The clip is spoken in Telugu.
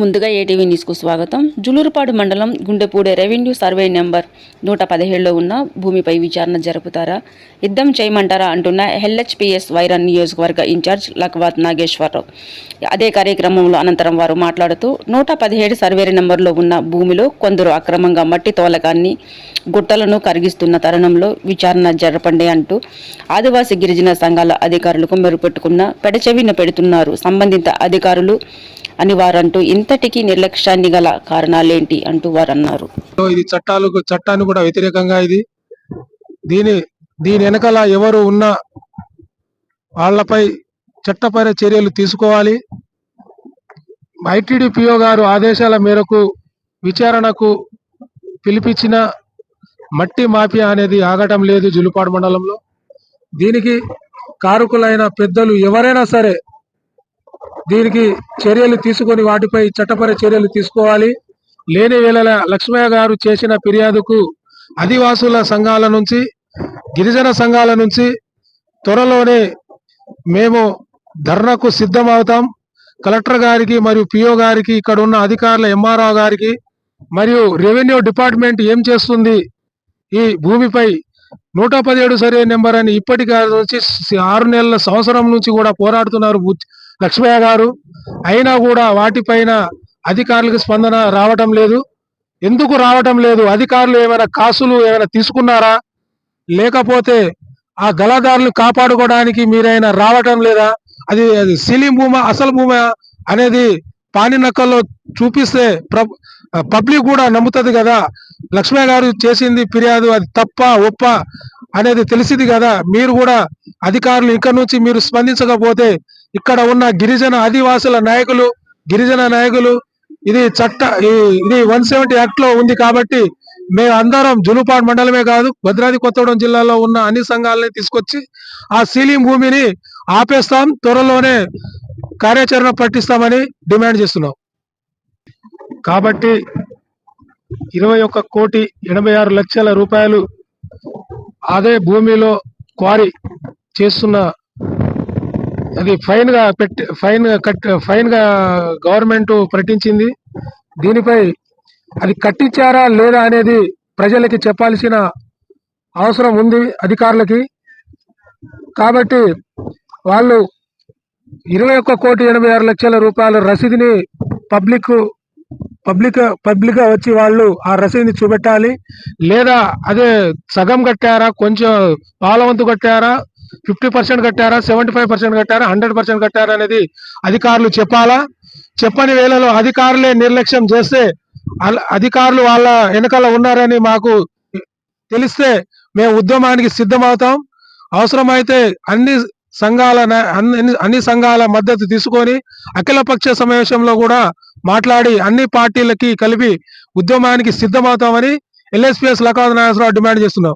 ముందుగా ఏటీవీ న్యూస్కు స్వాగతం. జులూరుపాడు మండలం గుండెపూడి రెవెన్యూ సర్వే నెంబర్ 117లో ఉన్న భూమిపై విచారణ జరుపుతారా, యుద్ధం చేయమంటారా అంటున్న ఎల్హెచ్పిఎస్ వైరా నియోజకవర్గ ఇన్ఛార్జ్ లక్వాత్ నాగేశ్వరరావు. అదే కార్యక్రమంలో అనంతరం వారు మాట్లాడుతూ 117 సర్వే నెంబర్లో ఉన్న భూమిలో కొందరు అక్రమంగా మట్టి తోలకాన్ని, గుట్టలను కరిగిస్తున్న తరుణంలో విచారణ జరపండి అంటూ ఆదివాసీ గిరిజన సంఘాల అధికారులకు మెరుపెట్టుకున్న పెడచెవిన పెడుతున్నారు సంబంధిత అధికారులు అని వారంటూ ఇంతటికీ నిర్లక్ష్యాన్ని గల కారణాలేంటి అంటూ వారు అన్నారు. ఇది చట్టాన్ని కూడా వ్యతిరేకంగా ఇది దీని వెనకాల ఎవరు ఉన్నా వాళ్లపై చట్టపర చర్యలు తీసుకోవాలి. ఐటీడీపీఓ గారు ఆదేశాల మేరకు విచారణకు పిలిపించిన మట్టి మాఫియా అనేది ఆగటం లేదు. జులూరుపాడు మండలంలో దీనికి కారకులైన పెద్దలు ఎవరైనా సరే దీనికి చర్యలు తీసుకొని వాటిపై చట్టపర చర్యలు తీసుకోవాలి. లేని వేళల లక్ష్మయ్య గారు చేసిన ఫిర్యాదుకు ఆదివాసుల సంఘాల నుంచి, గిరిజన సంఘాల నుంచి త్వరలోనే మేము ధర్నాకు సిద్ధమవుతాం. కలెక్టర్ గారికి మరియు పిఓ గారికి, ఇక్కడ ఉన్న అధికారుల ఎంఆర్ఓ గారికి మరియు రెవెన్యూ డిపార్ట్మెంట్ ఏం చేస్తుంది ఈ భూమిపై 117 సర్వే నెంబర్ అని ఇప్పటికి నుంచి 6 నెలల సంవత్సరం నుంచి కూడా పోరాడుతున్నారు లక్ష్మయ్య గారు. అయినా కూడా వాటిపైన అధికారులకు స్పందన రావటం లేదు. ఎందుకు రావటం లేదు? అధికారులు ఏమైనా కాసులు ఏమైనా తీసుకున్నారా, లేకపోతే ఆ గలదారులు కాపాడుకోవడానికి మీరైనా రావటం లేదా? అది సీలింగ్ భూమా అసలు భూమా అనేది పాని నక్కల్లో చూపిస్తే పబ్లిక్ కూడా నమ్ముతుంది కదా. లక్ష్మయ్య గారు చేసింది ఫిర్యాదు అది తప్ప ఒప్ప అనేది తెలిసింది కదా. మీరు కూడా అధికారులు ఇక్కడ నుంచి మీరు స్పందించకపోతే ఇక్కడ ఉన్న గిరిజన ఆదివాసుల నాయకులు, గిరిజన నాయకులు ఇది 170 యాక్ట్ లో ఉంది కాబట్టి మేము అందరం జులూరుపాడు మండలమే కాదు భద్రాద్రి కొత్తగూడెం జిల్లాలో ఉన్న అన్ని సంఘాలని తీసుకొచ్చి ఆ సీలింగ్ భూమిని ఆపేస్తాం, త్వరలోనే కార్యాచరణ పట్టిస్తామని డిమాండ్ చేస్తున్నాం. కాబట్టి 21,86,00,000 రూపాయలు అదే భూమిలో క్వారీ చేస్తున్న అది ఫైన్ గా గవర్నమెంట్ ప్రకటించింది. దీనిపై అది కట్టించారా లేదా అనేది ప్రజలకి చెప్పాల్సిన అవసరం ఉంది అధికారులకి. కాబట్టి వాళ్ళు 21,86,00,000 రూపాయల రసీదుని పబ్లిక్ గా వచ్చి వాళ్ళు ఆ రసీదుని చూపెట్టాలి. లేదా అదే సగం కట్టారా, కొంచెం పాలవంతు కట్టారా, 50% కట్టారా, 75% కట్టారా, 100% కట్టారా అనేది అధికారులు చెప్పాలా. చెప్పని వేళలో అధికారులే నిర్లక్ష్యం చేస్తే అధికారులు వాళ్ళ వెనకాల ఉన్నారని మాకు తెలిస్తే మేము ఉద్యమానికి సిద్ధమవుతాం. అవసరమైతే అన్ని సంఘాల మద్దతు తీసుకొని అఖిలపక్ష సమావేశంలో కూడా మాట్లాడి అన్ని పార్టీలకి కలిపి ఉద్యమానికి సిద్ధమవుతామని ఎల్హెచ్పిఎస్ లక్వాత్ నాగేశ్వరరావు డిమాండ్ చేస్తున్నాం.